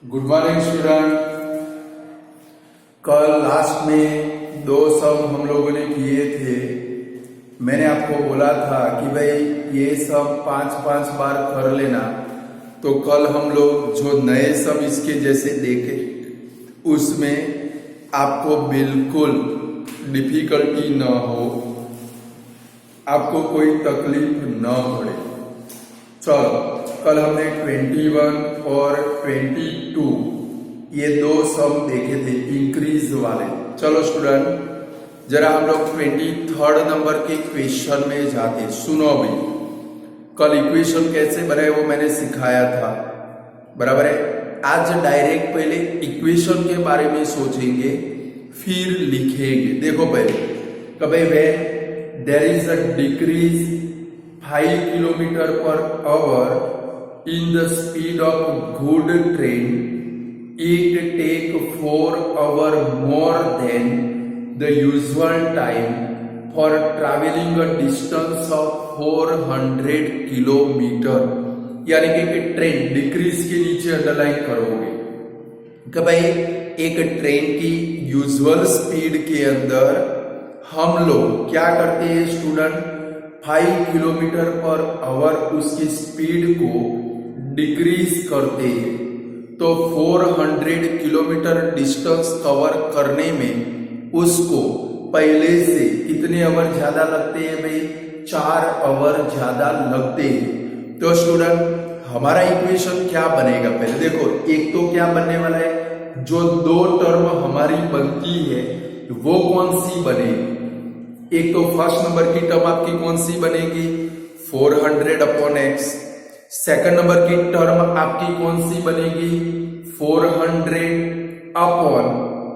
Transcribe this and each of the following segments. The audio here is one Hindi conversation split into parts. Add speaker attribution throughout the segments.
Speaker 1: Good morning student. कल लास्ट में दो सम हम लोगों ने किए थे। मैंने आपको बोला था कि भाई ये सब 5-5 बार कर लेना, तो कल हम लोग जो नए सम इसके जैसे देखे उसमें आपको बिल्कुल डिफिकल्टी न हो, आपको कोई तकलीफ न पड़े। चलो, कल हमने 21 और 22 ये दो सम देखे थे इंक्रीज वाले। चलो स्टूडेंट, जरा हम लोग 23rd नंबर के क्वेश्चन में जाते। सुनो भाई, कल इक्वेशन कैसे बनाए वो मैंने सिखाया था, बराबर है। आज डायरेक्ट पहले इक्वेशन के बारे में सोचेंगे फिर लिखेंगे। देखो पहले, कभी there is a decrease 5 kilometre per hour in the speed of good train, it take 4 hours more than the usual time for traveling a distance of 400 kilometre. यानी कि ट्रेन डिक्रीज के नीचे अंडरलाइन करोगे कि भाई एक ट्रेन की यूजुअल स्पीड के अंदर हम लोग क्या करते हैं स्टूडेंट, 5 किलोमीटर पर आवर उसकी स्पीड को डिक्रीज करते हैं। तो 400 किलोमीटर डिस्टेंस कवर करने में उसको पहले से कितने आवर ज्यादा लगते हैं भाई, 4 आवर ज्यादा लगते हैं। तो स्टूडेंट हमारा इक्वेशन क्या बनेगा, पहले देखो। एक तो क्या बनने वाला है, जो दो टर्म हमारी बनती है वो कौन सी बनेगी। एक तो फर्स्ट नंबर की टर्म आपकी कौन सी बनेगी, 400/x। सेकंड नंबर की टर्म आपकी कौन सी बनेगी, 400 अपॉन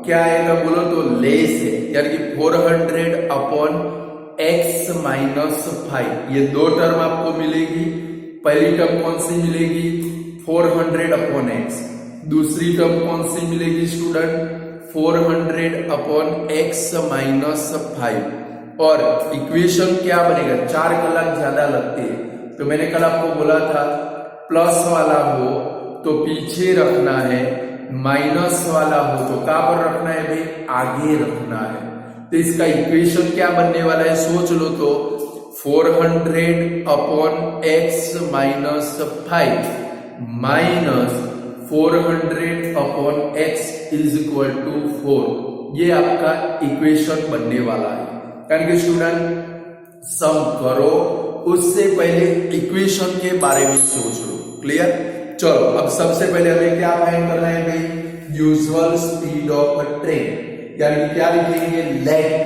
Speaker 1: क्या आएगा बोलो तो लेस है, यानी कि 400 अपॉन x माइनस 5। ये दो टर्म आपको मिलेगी। पहली टर्म कौन सी मिलेगी, 400 अपॉन x। दूसरी टर्म कौन सी मिलेगी स्टूडेंट, 400 अपॉन x माइनस 5। और इक्वेशन क्या बनेगा, 4 कलाक ज्यादा लगते हैं। तो मैंने कल आपको बोला था प्लस वाला हो तो पीछे रखना है, माइनस वाला हो तो कहां पर रखना है भाई, आगे रखना है। तो इसका इक्वेशन क्या बनने वाला है सोच लो तो, 400 upon x minus 5 minus 400 upon x is equal to 4। ये आपका इक्वेशन बनने वाला है। यानी कि स्टूडेंट सम करो उससे पहले इक्वेशन के बारे में सोच लो। क्लियर। चलो, अब सबसे पहले हमें क्या फाइंड करना है भाई, usual speed of a train. यानी क्या लिखेंगे, let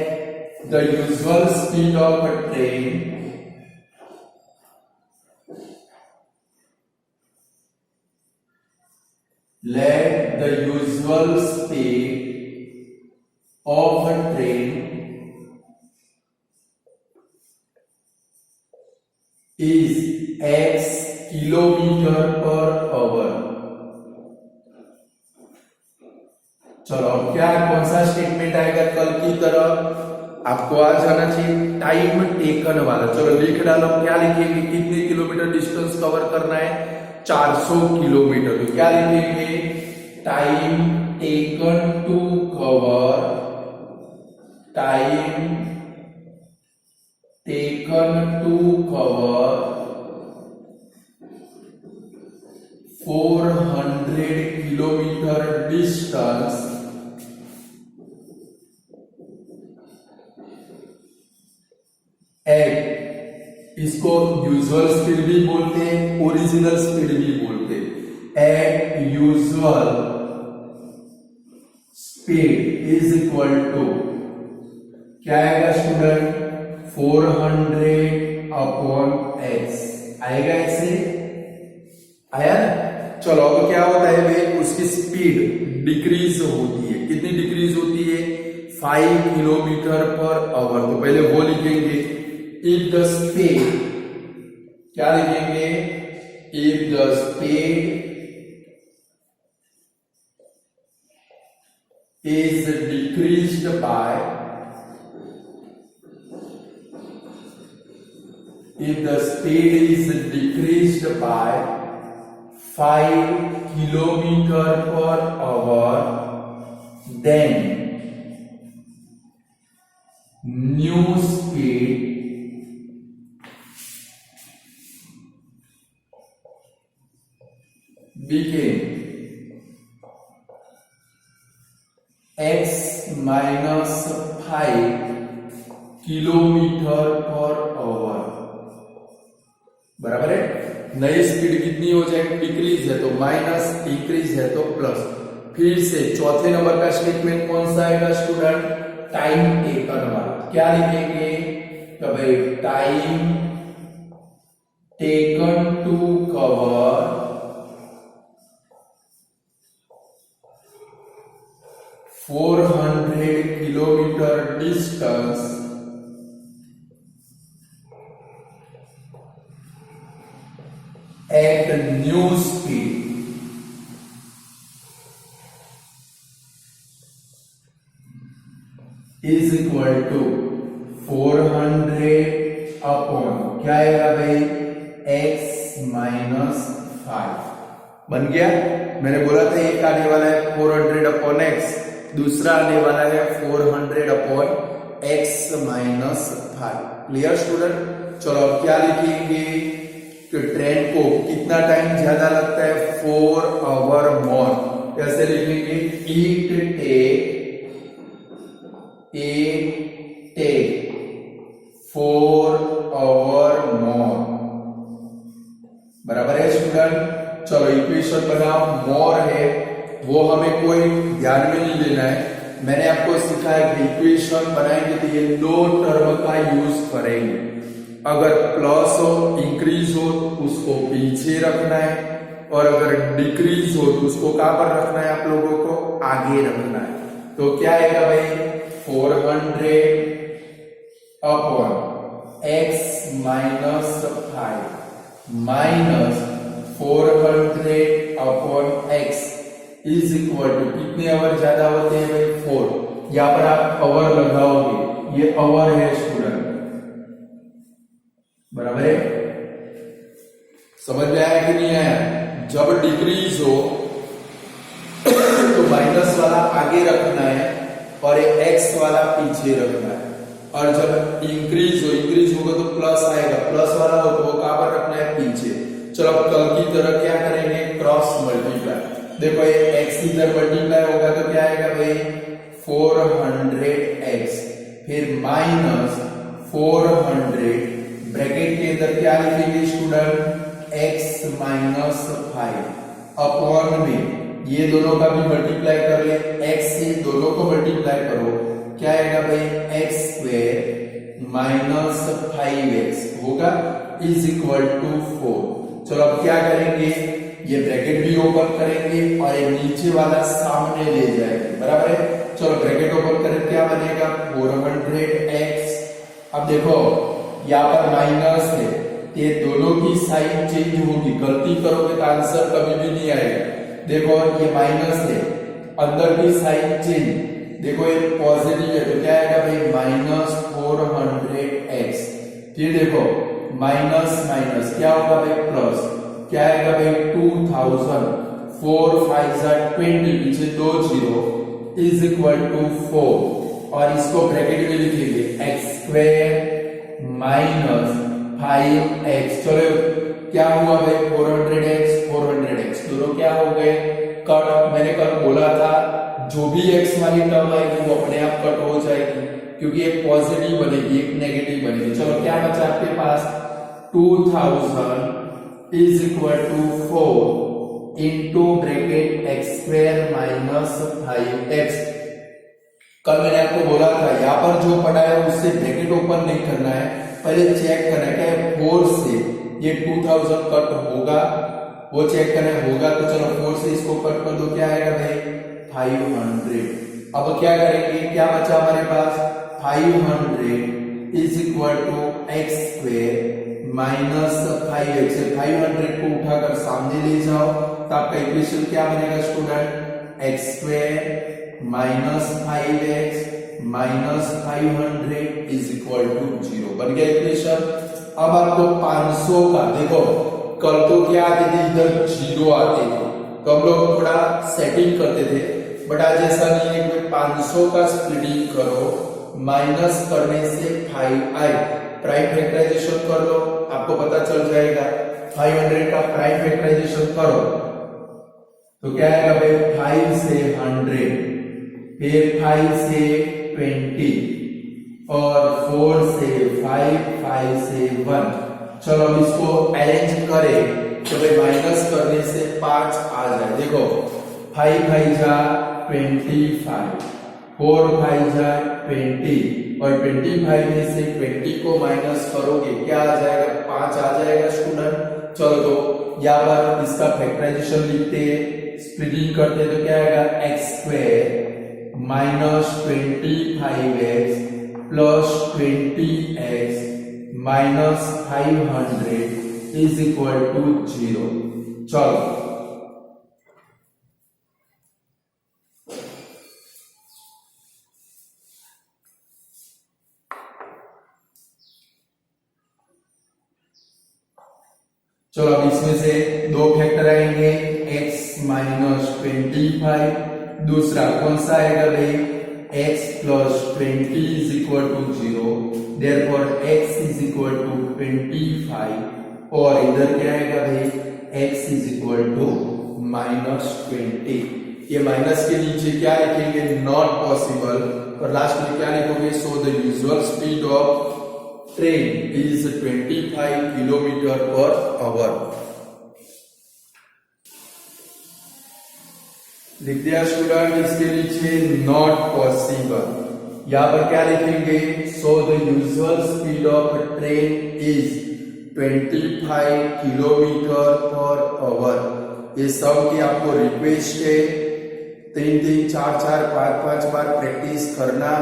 Speaker 1: the usual speed of a train let the usual speed of a train is x kilometre per our. चलो, अब क्या कौन सा स्टेटमेंट आएगा कल की तरह, आपको आ जाना चाहिए टाइम टेकन वाला। चलो लिख डालो, क्या लिखेंगे, कितने किलोमीटर डिस्टेंस कवर करना है, 400 किलोमीटर। तो क्या लिखेंगे, time taken to cover, time taken to cover 400 kilometre distance at, इसको यूजुअल स्पीड भी बोलते हैं, ओरिजिनल स्पीड भी बोलते हैं। At usual speed is equal to क्या आएगा स्टूडेंट, 400 अपॉन x आएगा। ऐसे आया ना। चलो, अब क्या होता है भाई, उसकी स्पीड डिक्रीज होती है। कितनी डिक्रीज होती है, 5 किलोमीटर पर आवर। तो पहले वो लिखेंगे, इफ द स्पीड, क्या लिखेंगे, if the speed is decreased by, if the speed is decreased by 5 kilometer per hour, then new speed became x minus 5 kilometre per our. बराबर है। नई स्पीड कितनी हो जाएगी? डिक्रीज है तो माइनस, इंक्रीज है तो प्लस। फिर से चौथे नंबर का स्टेटमेंट कौन सा आएगा स्टूडेंट? टाइम टेकन वाला। क्या लिखेंगे? तो भाई time taken to cover 400 kilometre distance at new speed is equal to 400 upon क्या आएगा भाई? x minus 5। बन गया। मैंने बोला था एक आने वाला है 400 अपॉन x, दूसरा आने वाला है 400 upon x minus 5। Clear student? चलो अब क्या लिखेंगे कि ट्रेन को कितना टाइम ज्यादा लगता है? 4 आवर मोर। कैसे लिखेंगे? इट टेक 4 आवर मोर। बराबर है स्टूडेंट? चलो इक्वेशन बनाओ। मोर है वो हमें कोई ध्यान में नहीं लेना है। मैंने आपको सिखाया कि इक्वेशन बनाएंगे तो ये लो टर्म का यूज करेंगे। अगर प्लस हो, इंक्रीज हो तो उसको पीछे रखना है, और अगर डिक्रीज हो तो उसको कहां पर रखना है? आप लोगों को आगे रखना है। तो क्या आएगा भाई? 400 upon x minus 5 minus 400 upon x is equal to कितने आवर ज्यादा होते हैं भाई? 4। यहां पर आप आवर लगाओगे, ये आवर है स्टूडेंट। बराबर है? समझ में आया कि नहीं आया? जब डिक्रीज हो तो माइनस वाला आगे रखना है और एक्स वाला पीछे रखना है, और जब इंक्रीज होगा तो प्लस आएगा, प्लस वाला हो तो वो कहां पर रखना है? पीछे। चलो अब कल की तरह क्या करेंगे? Cross multiply. देखो ये एक्स इधर मल्टीप्लाई होगा तो क्या आएगा भाई? 400x फिर माइनस 400 ब्रैकेट के अंदर क्या लिखेंगे स्टूडेंट? x माइनस 5 अपॉन में ये दोनों का भी मल्टीप्लाई कर ले, x से दोनों को मल्टीप्लाई करो, क्या आएगा भाई? x स्क्वायर माइनस 5x होगा इज इक्वल टू 4। चलो अब क्या करेंगे? ये ब्रैकेट भी ओपन करेंगे और ये नीचे वाला सामने ले जाएंगे। बराबर है? चलो ब्रैकेट ओपन करें, क्या बनेगा? 400x। अब देखो यहाँ पर माइनस है, ये दोनों की साइन चेंज होगी। गलती करोगे तो आंसर कभी भी नहीं आएगा। देखो ये माइनस है, अंदर की साइन चेंज। देखो ये पॉजिटिव है तो क्या आएगा भाई? Minus 400x। फिर देखो माइनस माइनस क्या होगा भाई? प्लस। क्या आएगा भाई? 2000 4 5 20 पीछे 2 0 इज इक्वल टू 4, और इसको ब्रैकेट में लिखेंगे x स्क्वायर माइनस 5x। चलो क्या हुआ भाई? 400x दोनों क्या हो गए? कट। मैंने कल बोला था जो भी x वाली टर्म आएगी वो अपने आप कट हो जाएगी, क्योंकि एक पॉजिटिव बनेगी एक नेगेटिव बनेगी। चलो क्या बचा आपके पास? 2000 is equal to 4 into bracket x square minus 5x। कल मैंने आपको बोला था यहाँ पर जो पढ़ा है उससे ब्रैकेट ओपन नहीं करना है, पहले चेक करना है क्या 4 से ये 2000 कट होगा, वो चेक करना होगा। तो चलो 4 से इसको कट कर दो, क्या आएगा भाई? 500। अब क्या करेंगे? क्या बचा हमारे पास? 500 is equal to x square minus 5x। 500 को उठाकर सामने ले जाओ तो आपका इक्वेशन क्या बनेगा student? X square minus 5x minus 500 is equal to 0। बन गया इक्वेशन। अब आपको 500 का देखो कल तो क्या आते थे, इधर 0 आते थे, तो हम लोग थोड़ा सेटिंग करते थे। बट आज ऐसा नहीं है कि 500 का स्प्लिटिंग करो, माइनस करने से 5 आए, प्राइम फैक्टराइजेशन कर लो, आपको पता चल जाएगा। 500 का प्राइम फैक्टराइजेशन करो तो क्या आएगा भाई, 5 से 100, फिर 5 से 20 और 4 से 5, 5 से 1। चलो अब इसको अरेंज करें तो भाई माइनस करने से 5 आ जाए। देखो 5 5 जा 25, 4 5 जा 20 और 25 में से 20 को माइनस करोगे क्या आ जाएगा, 5 आ जाएगा स्टूडेंट। चलो तो यहाँ पर इसका फैक्टराइजेशन लिखते हैं, स्प्लिटिंग करते हैं तो क्या आएगा, x square minus 25x plus 20x minus 500 is equal to 0। चलो चलो अब इसमें से दो फैक्टर आएंगे, x माइनस 25, दूसरा कौन सा आएगा भाई, x plus 20 is equal to 0, therefore x is equal to 25 और इधर क्या आएगा भाई, x is equal to minus 20। ये माइनस के नीचे क्या लिखेंगे, नॉट पॉसिबल, और लास्ट में क्या लिखोगे, so the usual speed of train is 25 kilometre per our. लिख दिया स्टूडेंट, इसके नीचे नॉट पॉसिबल, यहां पर क्या लिखेंगे, so the usual speed of train is 25 kilometre per our. ये सब की आपको रिक्वेस्ट है, 3-3, 4-4, 5-5 बार प्रैक्टिस करना,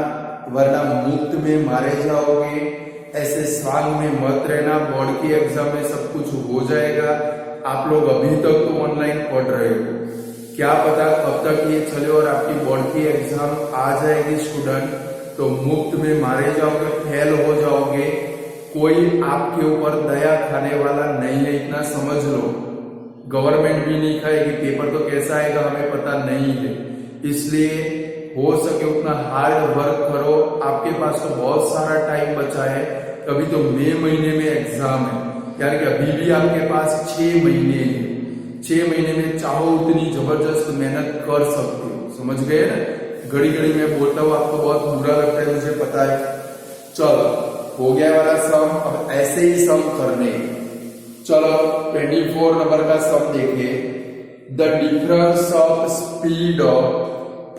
Speaker 1: वरना मुफ्त में मारे जाओगे। ऐसे स्वांग में मत रहना, बोर्ड की एग्जाम में सब कुछ हो जाएगा। आप लोग अभी तक तो ऑनलाइन पढ़ रहे हो, क्या पता कब तक ये चले और आपकी बोर्ड की एग्जाम आ जाएगी स्टूडेंट, तो मुफ्त में मारे जाओगे, फेल हो जाओगे। कोई आपके ऊपर दया खाने वाला नहीं है, इतना समझ लो। गवर्नमेंट भी नहीं खाएगी, पेपर तो कैसा आएगा हमें पता नहीं है, इसलिए हो सके उतना हार्ड वर्क करो। आपके पास तो बहुत सारा टाइम बचा है, अभी तो मई महीने में एग्जाम है, यानी कि अभी भी आपके पास 6 महीने हैं। 6 महीने में चाहो उतनी जबरदस्त मेहनत कर सकते हो, समझ गए ना। घड़ी घड़ी में बोलता हूँ, आपको बहुत बुरा लगता है, मुझे पता है। चलो हो गया वाला सम, अब ऐसे ही सम करने। चलो 24 नंबर का सम देखिए, the difference of speed of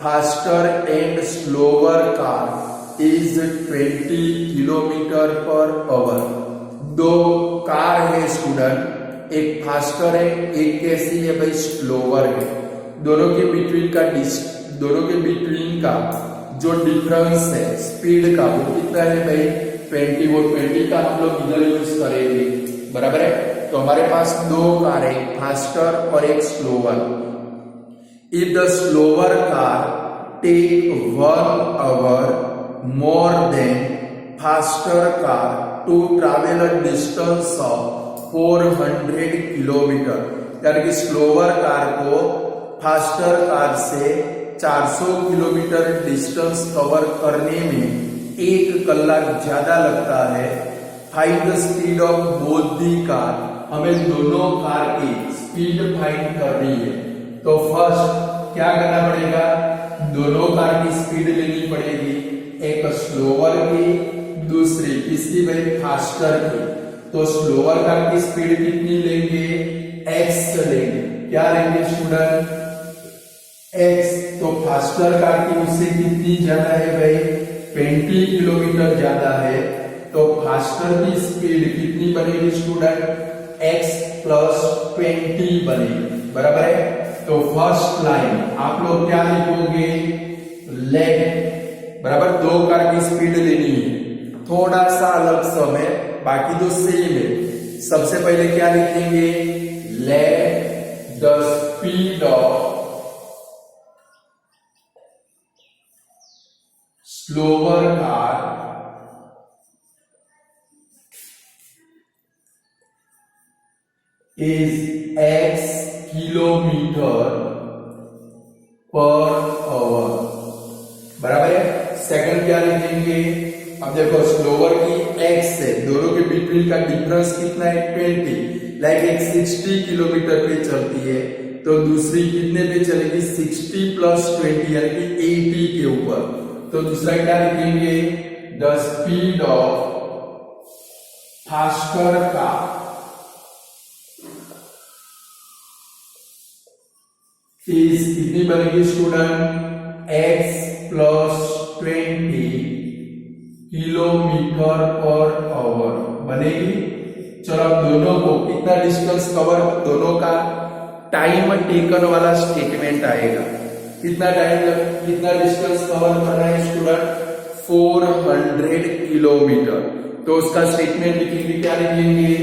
Speaker 1: faster and slower car is 20 kilometre per our. दो कार है स्टूडेंट, एक फास्टर है, एक कैसी है भाई, स्लोवर है। दोनों के बिटवीन का जो डिफरेंस है स्पीड का, वो कितना है भाई, 20। वो 20 का हम लोग इधर यूज करेंगे, बराबर है। तो हमारे पास दो कार है, एक फास्टर और एक slower. If the slower car take 1 hour more than faster car to travel a distance of 400 kilometre, यानी कि स्लोवर कार को फास्टर कार से 400 किलोमीटर डिस्टेंस कवर करने में 1 कलाक ज्यादा लगता है। Find the speed of both the car, हमें दोनों कार की स्पीड फाइंड करनी है। तो फर्स्ट क्या करना पड़ेगा, दोनों कार की स्पीड लेनी पड़ेगी, एक स्लोवर की, दूसरी किसकी भाई, फास्टर की। तो स्लोवर कार की स्पीड कितनी लेंगे, x लेंगे। क्या लेंगे स्टूडेंट, x। तो फास्टर कार की उससे कितनी ज्यादा है भाई, 20 किलोमीटर ज्यादा है। तो फास्टर की स्पीड कितनी बनेगी स्टूडेंट, x प्लस 20 बनेगी, बराबर है। तो फर्स्ट लाइन आप लोग क्या लिखोगे, लेट, बराबर। दो कार की स्पीड लेनी है, थोड़ा सा अलग समय, बाकी तो सेम है। सबसे पहले क्या लिखेंगे, let the speed of slower car is x kilometre per our, बराबर है। सेकंड क्या लिखेंगे, अब देखो स्लोवर की x है, दोनों के बिटवीन का डिफरेंस कितना है 20, लाइक एक 60 किलोमीटर पे चलती है तो दूसरी कितने पे चलेगी 60 प्लस 20 यानी कि 80 के ऊपर। तो दूसरा क्या लिखेंगे, the speed of faster car is कितनी बनेगी student, x plus 20 kilometre per our बनेगी। चलो अब दोनों को कितना डिस्टेंस कवर, दोनों का टाइम टेकन वाला स्टेटमेंट आएगा। कितना टाइम, कितना डिस्टेंस कवर करना है स्टूडेंट, 400 किलोमीटर। तो उसका स्टेटमेंट लिखेंगे, क्या लिखेंगे,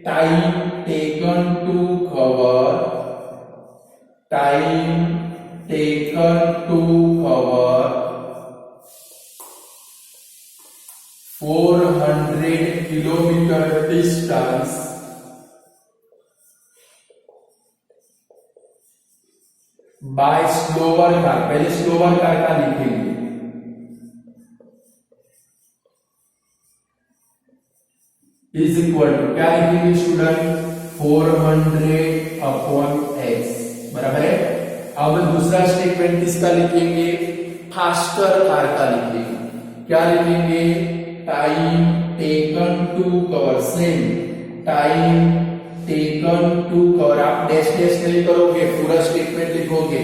Speaker 1: time taken to cover, time taken to cover 400 kilometre distance by slower car. पहले स्लोवर कार का लिखेंगे, इज इक्वल टू क्या लिखेंगे स्टूडेंट, 400 अपॉन x, बराबर है। अब दूसरा स्टेटमेंट किसका लिखेंगे, फास्टर कार का लिखेंगे। क्या लिखेंगे, time taken to cover, same time taken to cover. आप डैश डैश नहीं करोगे, पूरा स्टेटमेंट लिखोगे,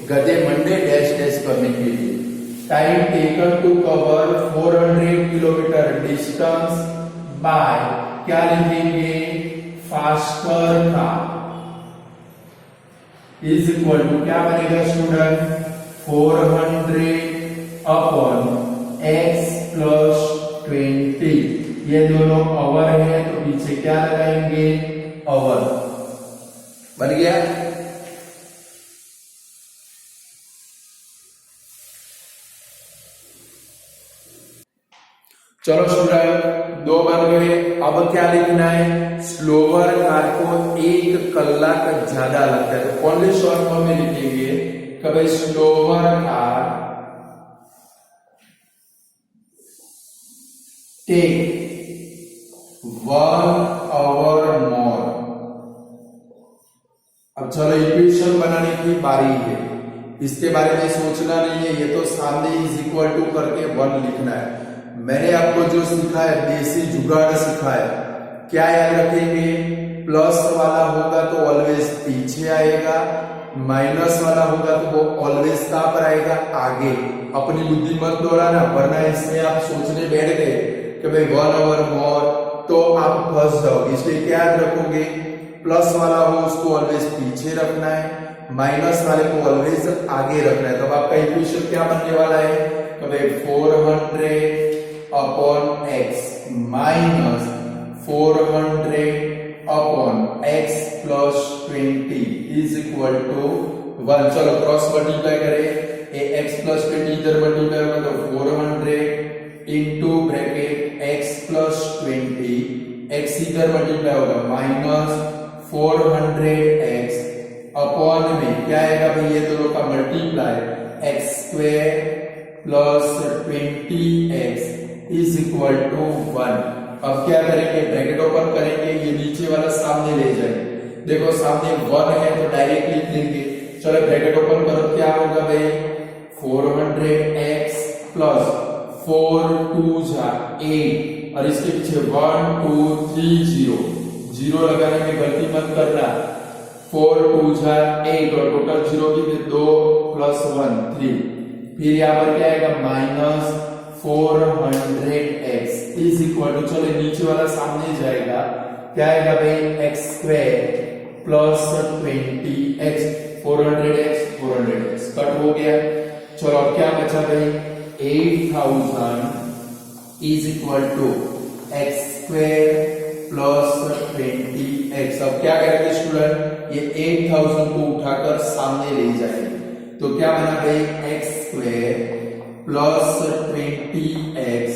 Speaker 1: गधे मंडे डैश डैश करने के लिए। Time taken to cover 400 kilometre distance by, क्या लिखेंगे, faster car is equal to क्या बनेगा स्टूडेंट, 400 अपॉन x प्लस 20। ये दोनों आवर है तो पीछे क्या लगाएंगे, आवर, बन गया। चलो स्टूडेंट, दो बन गए। अब क्या लिखना है, स्लोवर कार को 1 कलाक ज्यादा लगता है तो कौन से शॉर्ट फॉर्म में लिखेंगे, कभी स्लोवर कार टेक 1 आवर मोर। अब चलो इक्वेशन बनाने की बारी है, इसके बारे में सोचना नहीं है, ये तो सामने इज इक्वल टू करके 1 लिखना है। मैंने आपको जो सिखाया देसी जुगाड़ सिखाया, क्या याद रखेंगे, प्लस वाला होगा तो ऑलवेज पीछे आएगा, माइनस वाला होगा तो वो ऑलवेज कहां पर आएगा, आगे। अपनी बुद्धि मत दौड़ाना, वरना इसमें आप सोचने बैठ गए कि भाई 1 आवर मोर, तो आप फंस जाओगे। इसलिए क्या याद रखोगे, प्लस वाला हो उसको ऑलवेज पीछे रखना है, माइनस वाले को ऑलवेज आगे रखना है। तब आपका इक्वेशन क्या बनने वाला है, तो भाई 400 upon x minus 400 upon x plus 20 is equal to 1। चलो क्रॉस मल्टीप्लाई करें, ये x प्लस 20 इधर मल्टीप्लाई होगा तो 400 into bracket x plus 20, x इधर मल्टीप्लाई होगा माइनस 400x अपॉन में क्या आएगा भाई, ये दोनों का multiply x square plus 20x is equal to 1। अब क्या करेंगे, ब्रैकेट ओपन करेंगे, ये नीचे वाला सामने ले जाएंगे। देखो सामने 1 है तो डायरेक्ट लिख लेंगे। चलो ब्रैकेट ओपन करो, क्या होगा भाई, 400x प्लस 4 2 जा 8 और इसके पीछे 1 2 3 0, 0 लगाने में गलती मत करना। 4 2 जा 8 और टोटल 0 की 2 प्लस 1 3, फिर यहाँ पर क्या आएगा minus 400x is equal to, चलो नीचे वाला सामने जाएगा, क्या आएगा भाई x square plus 20x, 400x cut हो गया। चलो अब क्या बचा भाई, 8000 is equal to x square plus 20x। अब क्या करेंगे स्टूडेंट, ये 8000 को उठाकर सामने ले जाएंगे तो क्या बना भाई, x square plus 20x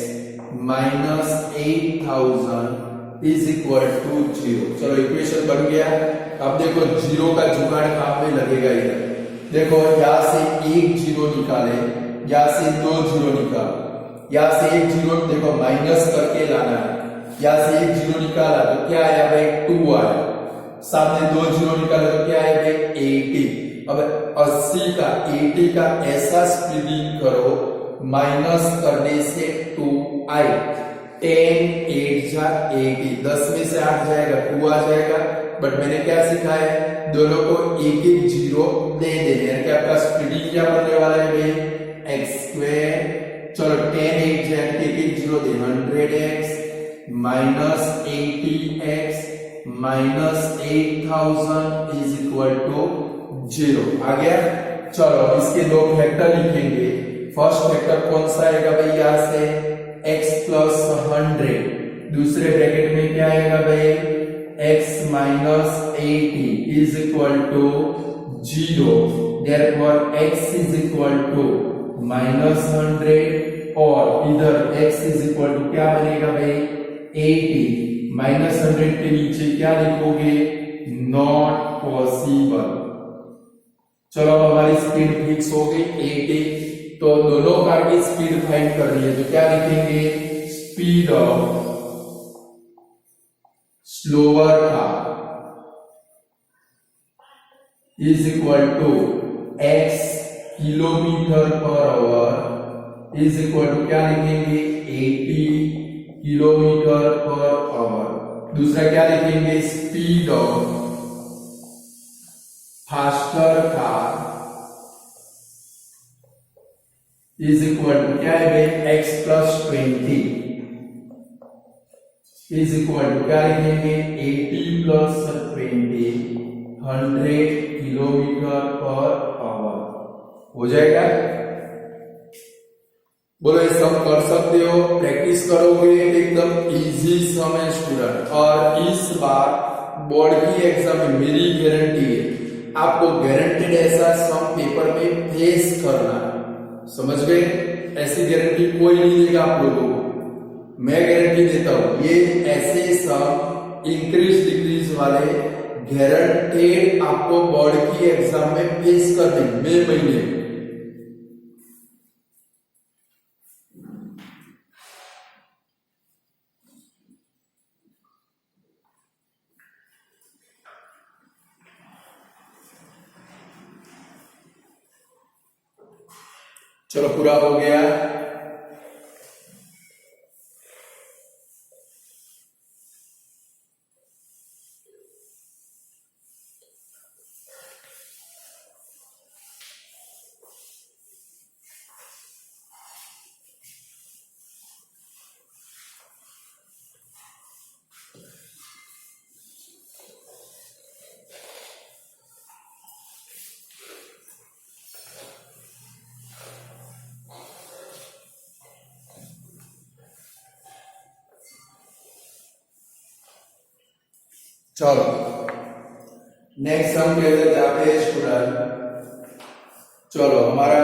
Speaker 1: minus 8000 is equal to 0। चलो इक्वेशन बन गया। अब देखो जीरो का जुगाड़ काम में लगेगा इधर। देखो यहां से एक जीरो निकाले, यहां से दो जीरो निकाल, यहां से एक जीरो देखो माइनस करके लाना है। यहां से एक जीरो निकाला तो क्या आया भाई 2 आया, सामने दो जीरो निकाला तो क्या आया भाई 80। अब 80 का 80 का ऐसा स्प्लिटिंग करो माइनस करने से 2 आए। 10 8 जा 80, 10 में से 8 जाएगा 2 आ जाएगा। बट मैंने क्या सीखा है, दोनों को एक एक जीरो दे देने हैं। क्या आपका स्प्लिटिंग क्या बनने वाला है भाई एक्स स्क्वायर। चलो 10 8 जा एक एक जीरो दे 100x minus 80x minus 8000 is equal to 0 आ गया। चलो इसके दो फैक्टर लिखेंगे। फर्स्ट फैक्टर कौन सा आएगा भाई, यहां से x प्लस 100, दूसरे ब्रैकेट में क्या आएगा भाई x minus 80 is equal to 0। Therefore x is equal to minus 100 और इधर x इज इक्वल टू क्या बनेगा भाई 80। माइनस 100 के नीचे क्या लिखोगे, नॉट पॉसिबल। चलो अब हमारी स्पीड फिक्स हो गई 80, तो दोनों कार की स्पीड फाइंड करनी है। तो क्या लिखेंगे, speed of slower car is equal to x kilometre per hour is equal to क्या लिखेंगे 80 किलोमीटर पर आवर। दूसरा क्या लिखेंगे, speed of faster car is equal to क्या है भाई x plus 20 is equal to क्या लिखेंगे 80 प्लस 20 100 किलोमीटर पर आवर हो जाएगा। बोलो ये सब कर सकते हो, प्रैक्टिस करोगे एकदम इजी सम है स्टूडेंट। और इस बार बोर्ड की एग्जाम में मेरी गारंटी है आपको गारंटेड ऐसा सम पेपर में फेस करना है। समझ गए, ऐसी गारंटी कोई नहीं देगा आप लोगों को, मैं गारंटी देता हूं। ये ऐसे सम इंक्रीज डिक्रीज वाले गारंटेड आपको बोर्ड की एग्जाम में फेस कर देंगे मई महीने। चलो पूरा हो गया। चलो नेक्स्ट हम कहते जाते हैं स्टूडेंट। चलो हमारा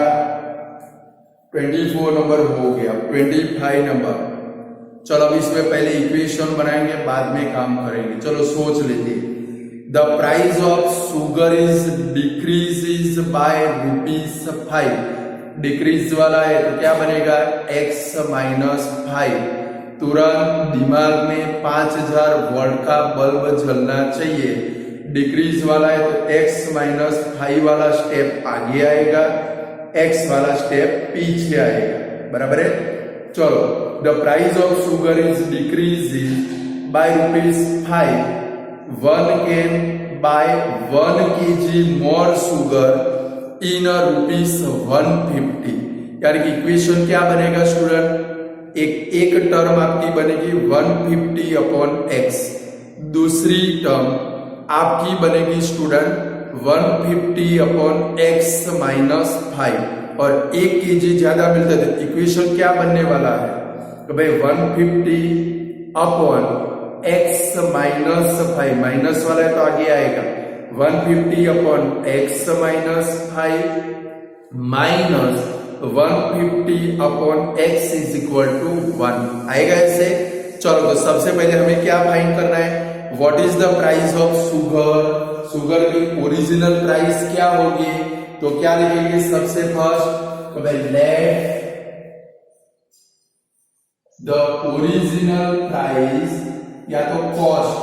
Speaker 1: 24 नंबर हो गया, 25 नंबर। चलो अब इसमें पहले इक्वेशन बनाएंगे बाद में काम करेंगे। चलो सोच लेते, the price of sugar is decrease by ₹5। Decrease वाला है तो क्या बनेगा x माइनस 5। तुरंत दिमाग में 5000 वोल्ट का बल्ब जलना चाहिए। डिक्रीज वाला है तो x माइनस 5 वाला स्टेप आगे आएगा, x वाला स्टेप पीछे आएगा, बराबर है। चलो the price of sugar is decrease by ₹5। 1 can buy 1 kg more sugar in ₹150। यानी कि इक्वेशन क्या बनेगा स्टूडेंट, एक टर्म आपकी बनेगी 150 अपॉन x, दूसरी टर्म आपकी बनेगी स्टूडेंट 150 अपॉन x माइनस 5 और 1 kg ज्यादा मिलता है। इक्वेशन क्या बनने वाला है तो भाई 150 अपॉन x माइनस 5, माइनस वाला है तो आगे आएगा 150 upon x minus 5 minus 150 upon x is equal to 1 आएगा ऐसे। चलो तो सबसे पहले हमें क्या फाइंड करना है, what is the price of sugar, sugar की ओरिजिनल प्राइस क्या होगी। तो क्या लिखेंगे सबसे फर्स्ट, तो भाई लेट द ओरिजिनल प्राइस या तो कॉस्ट,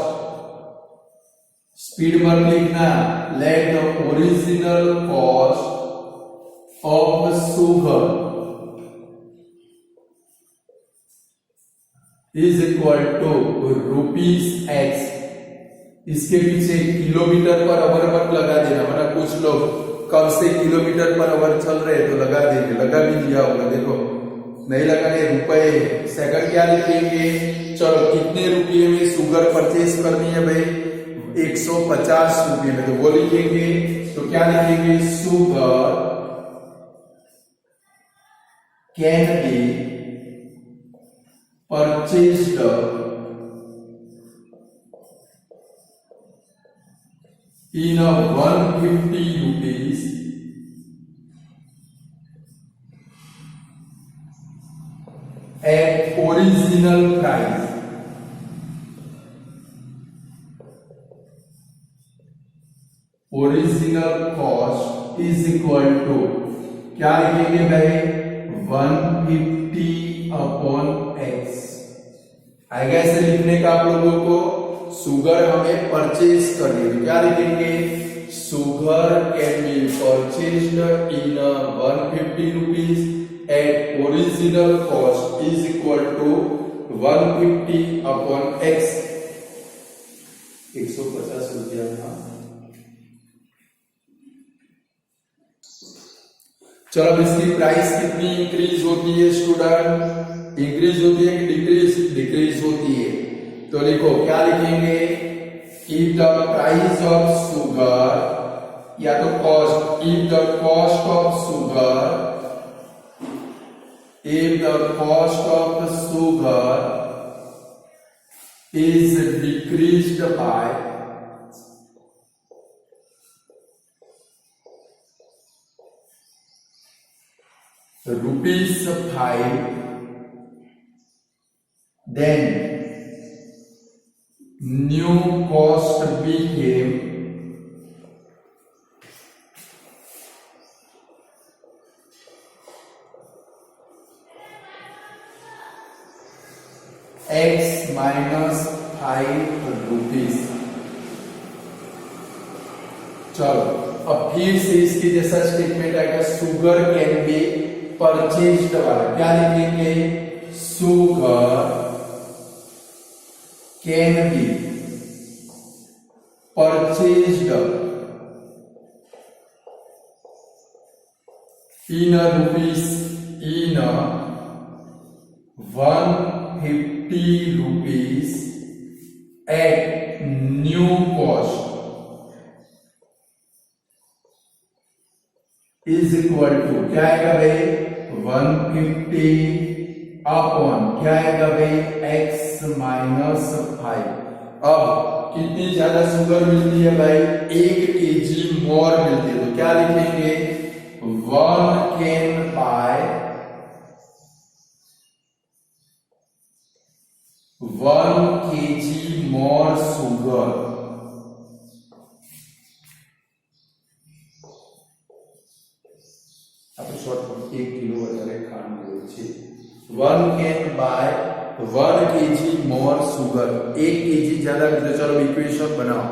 Speaker 1: स्पीड मत लिखना, let the original cost of sugar is equal to rupees x. इसके पीछे किलोमीटर पर आवर मत लगा देना, वरना कुछ लोग कब से किलोमीटर पर आवर चल रहे तो लगा देंगे, लगा भी दिया होगा, देखो नहीं लगाने, रुपए सेकंड क्या लिखेंगे। चलो कितने रुपये में शुगर परचेज करनी है भाई, 150 रुपये में, तो वो लिखेंगे। तो क्या लिखेंगे, sugar can be purchased in a 150 rupees at original price, original cost is equal to क्या लिखेंगे भाई, 150 अपॉन x। आएगा ऐसे लिखने का आप लोगों को, शुगर हमें परचेज करनी है, क्या लिखेंगे, sugar can be purchased in 150 rupees at original cost is equal to 150 upon x, 150 रुपया। चलो अब इसकी प्राइस कितनी इंक्रीज होती है स्टूडेंट, इंक्रीज होती है कि डिक्रीज होती है। तो लिखो क्या लिखेंगे, if the price of sugar या तो cost, if the cost of sugar, if the cost of sugar is decreased bye ₹5, then new cost became x minus 5 rupees। चलो अब फिर से इसकी जैसा स्टेटमेंट आएगा, शुगर कैन बी परचेज्ड वाला क्या लिखेंगे, sugar can be purchased in a rupees, in a 150 rupees at new cost is equal to क्या आएगा भाई, 150 अपॉन क्या आएगा भाई, x माइनस 5। अब कितनी ज्यादा शुगर मिलती है भाई, 1 kg मोर मिलती है, तो क्या लिखेंगे, 1 can buy 1 kg more sugar. આપણે શોર્ટ 1 કિલો વધારે ખાંડ લેવું છે, 1 can buy 1 kg more sugar, 1 kg ज्यादा, तो चलो इक्वेशन बनाओ,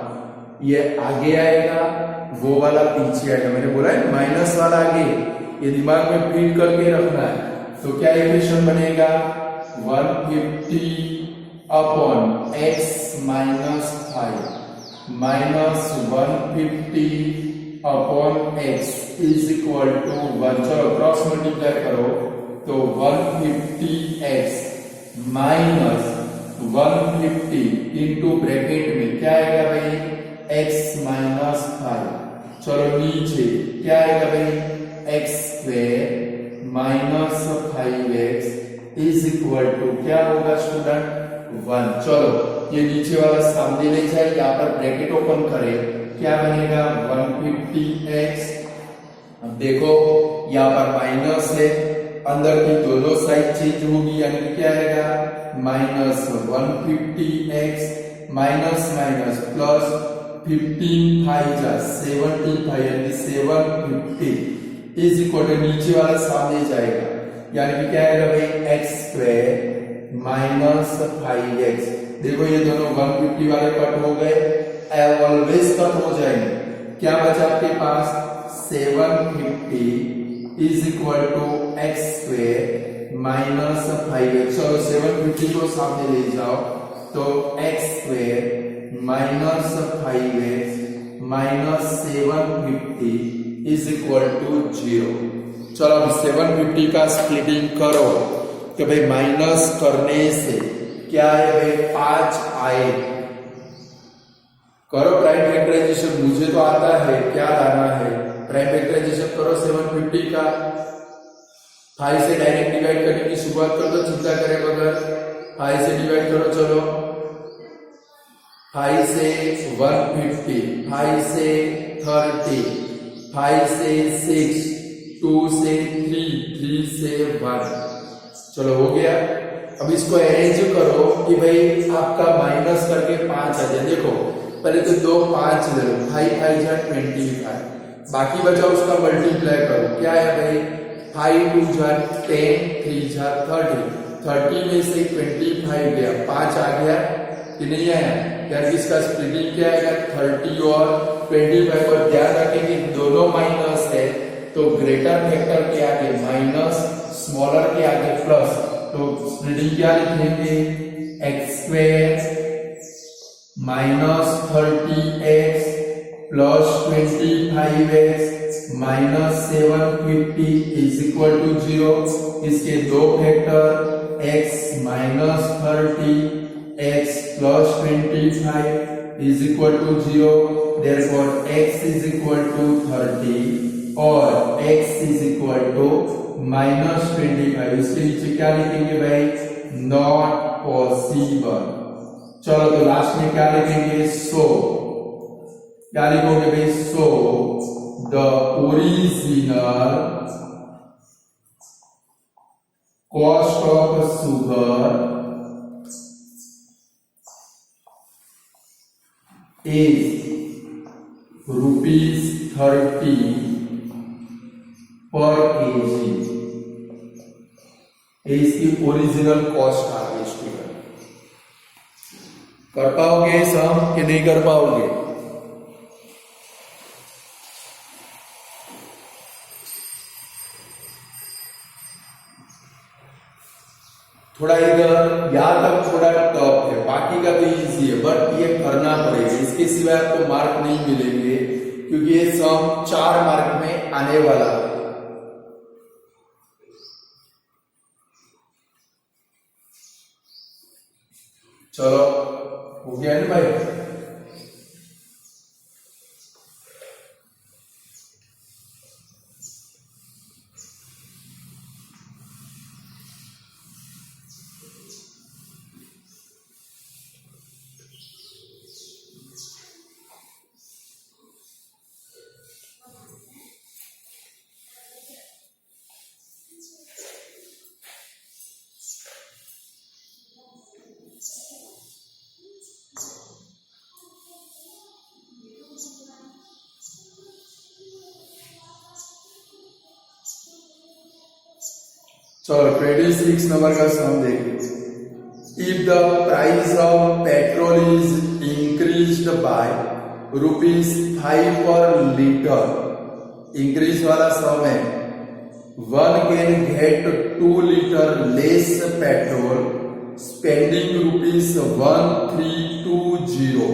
Speaker 1: ये आगे आएगा, वो वाला पीछे आएगा, मैंने बोला है माइनस वाला आगे, ये दिमाग में फीड करके रखना है। तो क्या इक्वेशन बनेगा, 150 upon x minus 5 minus 150 upon x is equal to 1। चलो क्रॉस मल्टीप्लाई करो, तो 150x माइनस 150 इंटू ब्रैकेट में क्या आएगा भाई, x माइनस 5। चलो नीचे क्या आएगा भाई, x square minus 5x is equal to क्या होगा स्टूडेंट, 1। चलो ये नीचे वाला सामने ले जाए, यहाँ पर ब्रैकेट ओपन करें, क्या बनेगा 150x। अब देखो यहाँ पर माइनस है अंदर की दोनों साइड चेंज होगी, यानी कि क्या आएगा -150x माइनस माइनस प्लस 15 5 जा 75 यानी 750 इज इक्वल टू नीचे वाला सामने जाएगा, यानी कि क्या आएगा भाई x² माइनस 5x। देखो ये दोनों 150 वाले कट हो गए, ऑलवेज कट हो जाएंगे। क्या बचा आपके पास 750 is equal to x² minus 5x। चलो 750 को सामने ले जाओ तो x² minus 5x minus 750 is equal to 0। चलो अब 750 का स्प्लिटिंग करो कि भाई माइनस करने से क्या है भाई 5 आए। करो प्राइम फैक्टराइजेशन, मुझे तो आता है क्या लाना है। प्राइम फैक्टराइजेशन करो 750 का, 5 से डायरेक्ट डिवाइड करने की शुरुआत कर दो, चिंता करे बगैर 5 से डिवाइड करो। चलो 5 से 150, 5 से 30, 5 से 6, 2 से 3, 3 से 1। चलो हो गया। अब इसको अरेंज करो कि भाई आपका माइनस करके 5 आ जाए। देखो पहले तो 2 5 ले लो, 5 5 जा 25, बाकी बचा उसका मल्टीप्लाई करो। क्या है भाई 5 2 जा 10, 3 जा 30, 30 में से 25 गया, 5 आ गया कि नहीं आया। यार इसका स्प्लिटिंग क्या आएगा 30 और 25 पर ध्यान रखेंगे दोनों माइनस है तो ग्रेटर फैक्टर के आगे माइनस, स्मॉलर के आगे प्लस, तो स्प्लिटिंग क्या लिखेंगे x² minus 30x plus 25x minus 750 is equal to 0। इसके दो factor x minus 30x plus 25 is equal to 0। Therefore x is equal to 30 और x is equal to minus 25। इसके नीचे क्या लिखेंगे भाई नॉट पॉसिबल। चलो तो लास्ट में क्या लिखेंगे सो, क्या लिखोगे भाई so the original cost of sugar is ₹30 पर केजी। इसकी ओरिजिनल कॉस्ट आ गई। स्टूडेंट कर पाओगे सम कि नहीं कर पाओगे? थोड़ा इधर यहाँ तक थोड़ा टफ है, बाकी का तो इजी है, बट ये करना पड़ेगा। इसके सिवाय आपको मार्क नहीं मिलेंगे क्योंकि ये सम 4 मार्क में आने वाला है। चलो हो गया ना भाई। चलो 26 नंबर का सम देखिए। If the price of petrol is increased by ₹5 पर लीटर, इंक्रीज वाला सम है। One can get 2 litre less petrol spending ₹1320।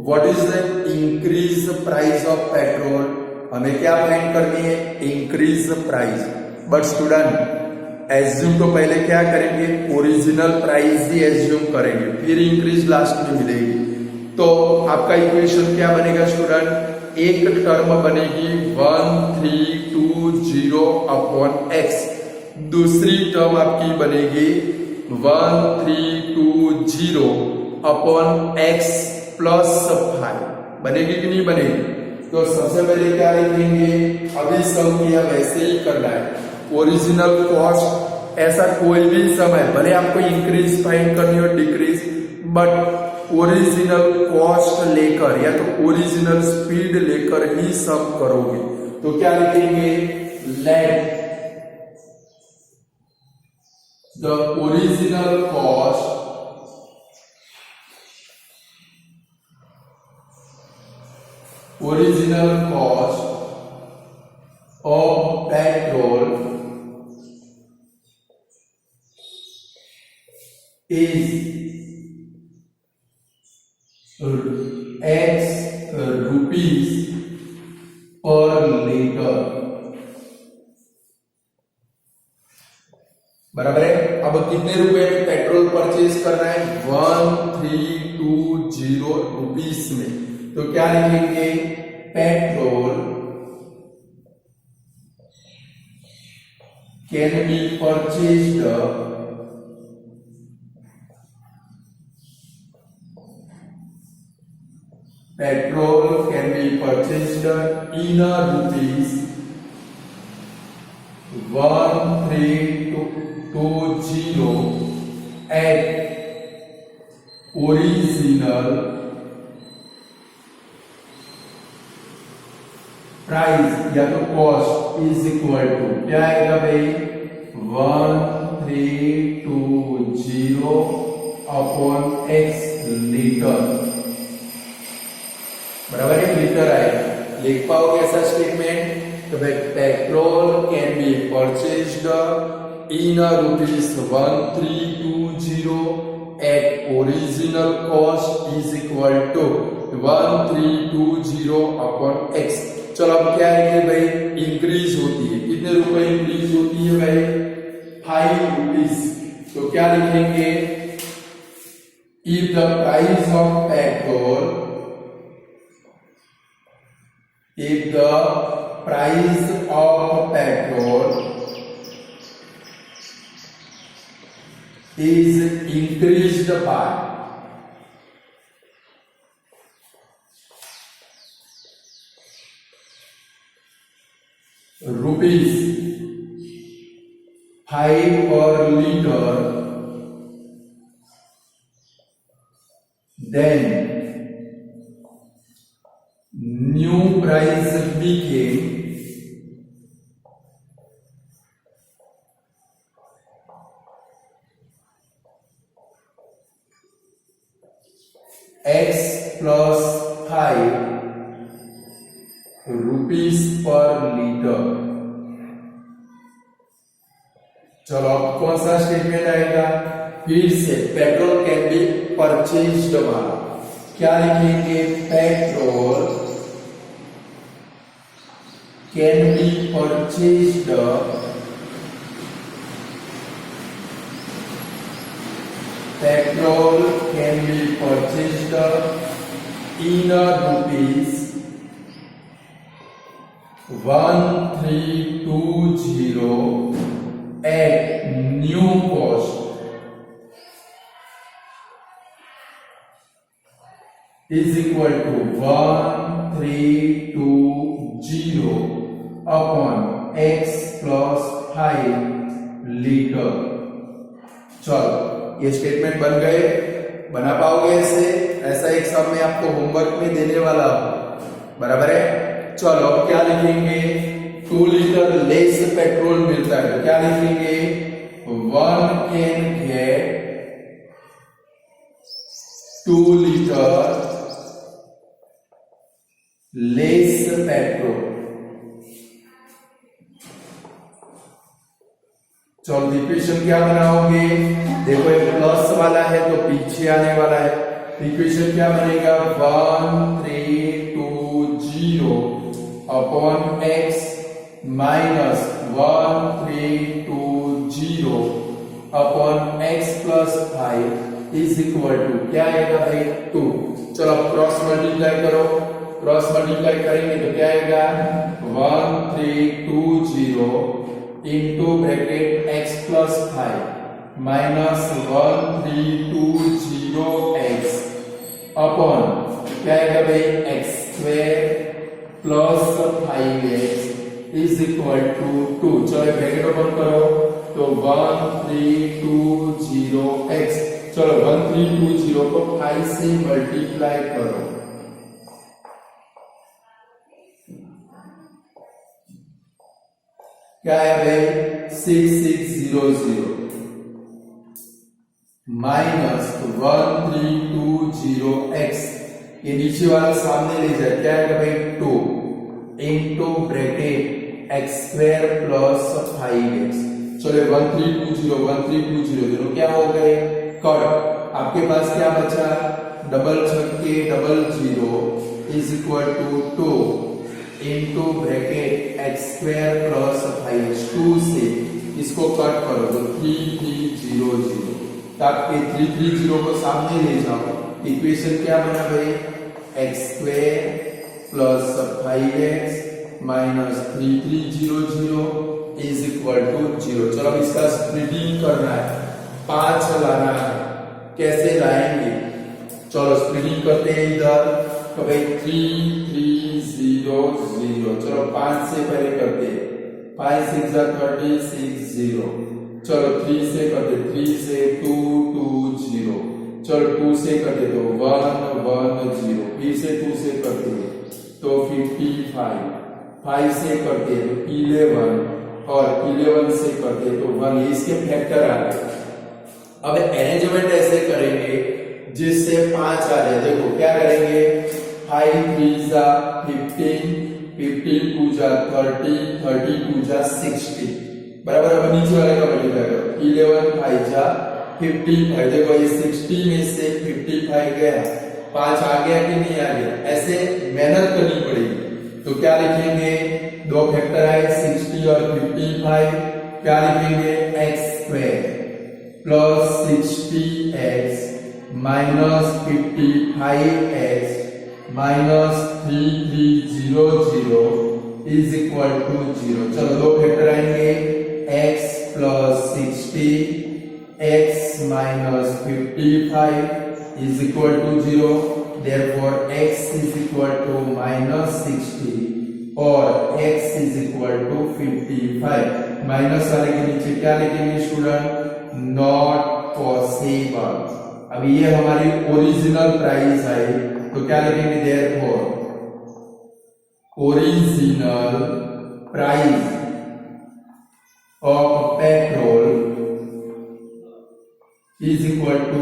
Speaker 1: What is the increase price of petrol? हमें क्या फाइंड करनी है increase price. But student assume तो पहले क्या करेंगे ओरिजिनल प्राइस ही एज्यूम करेंगे, फिर इंक्रीज लास्ट में मिलेगी। तो आपका इक्वेशन क्या बनेगा स्टूडेंट? एक टर्म बनेगी 1320 अपॉन x, दूसरी टर्म आपकी बनेगी 1320 अपॉन x प्लस 5। बनेगी कि नहीं बनेगी? तो सबसे पहले क्या लिखेंगे, अभी सम किया वैसे ही करना है। ओरिजिनल कॉस्ट ऐसा कोई भी सम है, भले आपको इंक्रीज फाइंड करनी हो डिक्रीज, बट ओरिजिनल कॉस्ट लेकर या तो ओरिजिनल स्पीड लेकर ही सम करोगे। तो क्या लिखेंगे, late the original cost of petrol is X rupees per liter। बराबर है। अब कितने रुपए में पेट्रोल परचेज करना है, 1320 रुपीस में। तो क्या लिखेंगे, petrol can be purchased in a rupees 1320 at original price या तो कॉस्ट इज इक्वल टू क्या आएगा भाई, 1320 अपॉन एक्स लीटर। बराबर है, लीटर आएगा। लिख पाओगे ऐसा स्टेटमेंट, तो भाई petrol can be purchased in rupees 1320 at original cost is equal to 1320 upon x. चलो अब क्या है कि भाई इंक्रीज होती है, कितने रुपए इंक्रीज होती है भाई, 5 रुपीज। तो क्या लिखेंगे, if the price of petrol is increased by rupees 5 per liter, then new price became x plus 5 rupees पर लीटर। चलो अब कौन सा स्टेटमेंट आएगा, फिर से पेट्रोल कैन बी परचेज्ड वाला क्या लिखेंगे, petrol can be purchased in a rupees 1320 at new cost is equal to 1320 upon x plus 5 litre. चलो ये स्टेटमेंट बन गए, बना पाओगे ऐसे, ऐसा एक सम में आपको होमवर्क में देने वाला हूं। बराबर है। चलो अब क्या लिखेंगे, 2 लीटर लेस पेट्रोल मिलता है, तो क्या लिखेंगे, 1 can get 2 litre less petrol. चलो इक्वेशन क्या बनाओगे, देखो ये प्लस वाला है तो पीछे आने वाला है, इक्वेशन क्या बनेगा, 1320 upon x minus 1320 upon x plus 5 is equal to क्या आएगा भाई, 2। चलो क्रॉस मल्टीप्लाई करो, क्रॉस मल्टीप्लाई करेंगे तो क्या आएगा, 1320 into bracket x plus 5 minus 1320x upon क्या आएगा भाई, x square plus 5x is equal to 2। चलो ब्रैकेट ओपन करो तो 1320x। चलो 1320 को 5 से मल्टीप्लाई करो। क्या है भाई 6600 माइनस 1320x। ये नीचे वाला सामने ले जाए, क्या है भाई 2 into bracket x square plus 5x। चलो 1320 दोनों क्या हो गए कट। आपके पास क्या बचा डबल छक्के double 0 is equal to 2 into bracket x square plus 5x। 2 से इसको कट करो तो 3300। आपके 330 को सामने ले जाओ, इक्वेशन क्या बना भाई x square plus 5x minus 3300 is equal to 0। चलो अब इसका स्प्लिटिंग करना है, 5 लाना है। कैसे लाएंगे, चलो स्प्लिटिंग करते हैं इधर तो भाई 3300। चलो 5 से पहले करते हैं, 5 6 36 0। चलो 3 से करते, 3 से 2 2 0। चलो 2 से करते तो 1 1 0। फिर से 2 से करते तो 55। 5 से करते तो 11 और 11 से करते तो 1। इसके फैक्टर आ गए। अब अरेंजमेंट ऐसे करेंगे जिससे 5 आ जाए। देखो क्या करेंगे 5 3 जा 15, 15 2 जा 30, 30 2 जा 60 बराबर। अब नीचे वाले का मल्टीप्लाई करो 11 5 जा 55। देखो ये 60 में से 55 गया, 5 आ गया कि नहीं आ गया, ऐसे मेहनत करनी पड़ेगी। तो क्या लिखेंगे, दो फैक्टर आए 60 और 55। क्या लिखेंगे x square plus 60x minus 55x minus 3300 is equal to 0। चलो दो फैक्टर आएंगे x plus 60 x minus 55 is equal to 0। Therefore x is equal to minus 60 और x is equal to 55। Minus वाले के नीचे क्या लिखेंगे स्टूडेंट, नॉट पॉसिबल। अब ये हमारी ओरिजिनल प्राइस है तो क्या लिखेंगे, therefore original price of petrol is equal to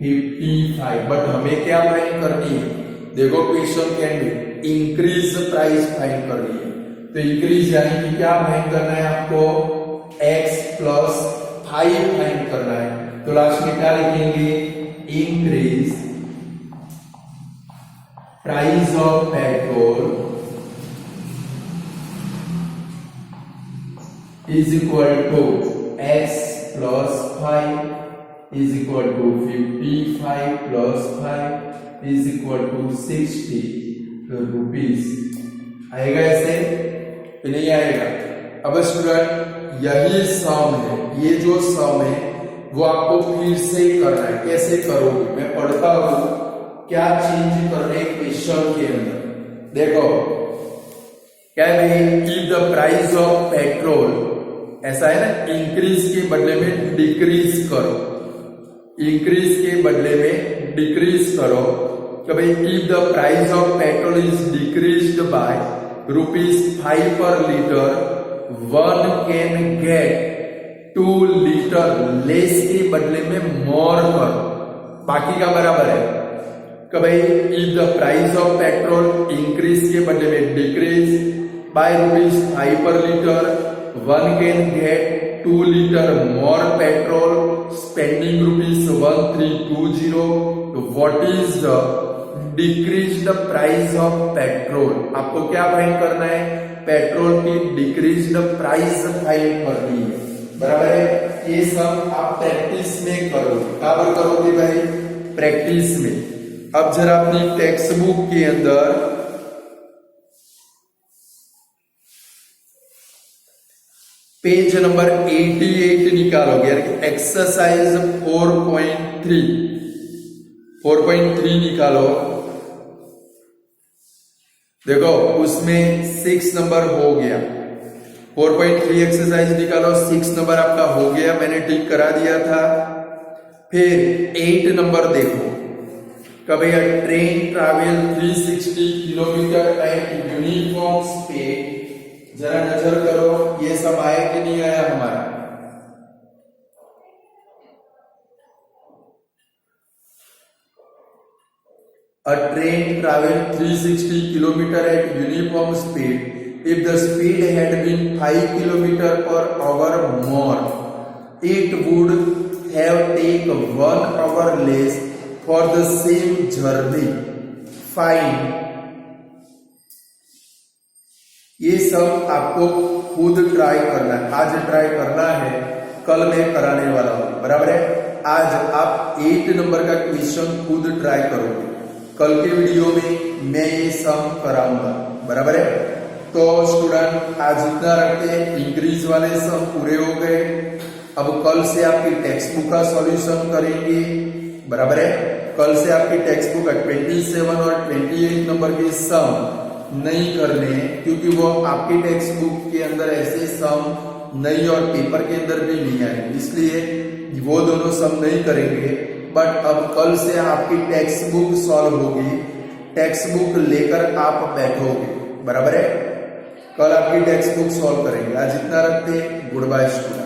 Speaker 1: ₹55। But हमें क्या फाइंड करनी है, देखो क्वेश्चन के अंदर इंक्रीज प्राइस फाइंड करनी है। तो इंक्रीज यानी कि क्या फाइंड करना है आपको, x प्लस 5 फाइंड करना है। तो लास्ट में क्या लिखेंगे, increase price of petrol is equal to x plus 5 is equal to 55 plus 5 is equal to 60 rupees. आएगा ऐसे कि नहीं आएगा। अब स्टूडेंट यही सम है, ये जो सम है वो आपको फिर से करना है। कैसे करोगे, मैं पढ़ता हूं क्या चेंज कर रहे क्वेश्चन के अंदर। देखो क्या है, keep the price of petrol, ऐसा है ना, इंक्रीज के बदले में डिक्रीज करो, इंक्रीज के बदले में डिक्रीज करो। कि भाई if the price of petrol is decreased bye ₹5 पर litre, 1 can get 2 litre less के बदले में मोर करो, बाकी का बराबर है। कि भाई if the price of petrol increase के बदले में डिक्रीज बाय ₹5 पर litre, 1 can get 2 litre more petrol spending ₹1320। तो what is the decreased price of petrol, आपको क्या फाइंड करना है, पेट्रोल की डिक्रीज्ड प्राइस फाइंड करनी है, बराबर है। ये सब आप प्रैक्टिस में करोगे, कहां पर करोगे भाई, प्रैक्टिस में। अब जरा अपनी टेक्स्ट बुक के अंदर पेज नंबर 88 निकालोगे, एक्सरसाइज 4.3 निकालो। देखो उसमें 6 नंबर हो गया। 4.3 एक्सरसाइज निकालो, 6 नंबर आपका हो गया, मैंने टिक करा दिया था। फिर 8 नंबर देखो, कभी train travel 360 kilometre eight uniform speed. जरा नजर करो, ये सब आया कि नहीं आया हमारा? A train traveled 360 km at uniform speed. If the speed had been 5 km per hour more, it would have taken 1 hour less for the same journey. Find. ये सब आपको खुद ट्राई करना है, आज ट्राई करना है, कल मैं कराने वाला हूं, बराबर है। आज आप 8 नंबर का क्वेश्चन खुद ट्राई करोगे, कल के वीडियो में मैं ये सम कराऊंगा, बराबर है। तो स्टूडेंट आज इतना रखते हैं, इंक्रीज वाले सम पूरे हो गए। अब कल से आपकी टेक्स्ट बुक का सॉल्यूशन करेंगे, बराबर है। कल से आपकी टेक्स्ट बुक 27 और 28 नंबर के सम नहीं करने, क्योंकि वो आपकी टेक्स्ट बुक के अंदर ऐसे सम नहीं और पेपर के अंदर भी नहीं आए, इसलिए वो दोनों सम नहीं करेंगे। बट अब कल से आपकी टेक्स्ट बुक सॉल्व होगी, टेक्स्ट बुक लेकर आप बैठोगे, बराबर है। कल आपकी टेक्स्ट बुक सॉल्व करेंगे। आज इतना रखते हैं, गुड बाय स्टूडेंट।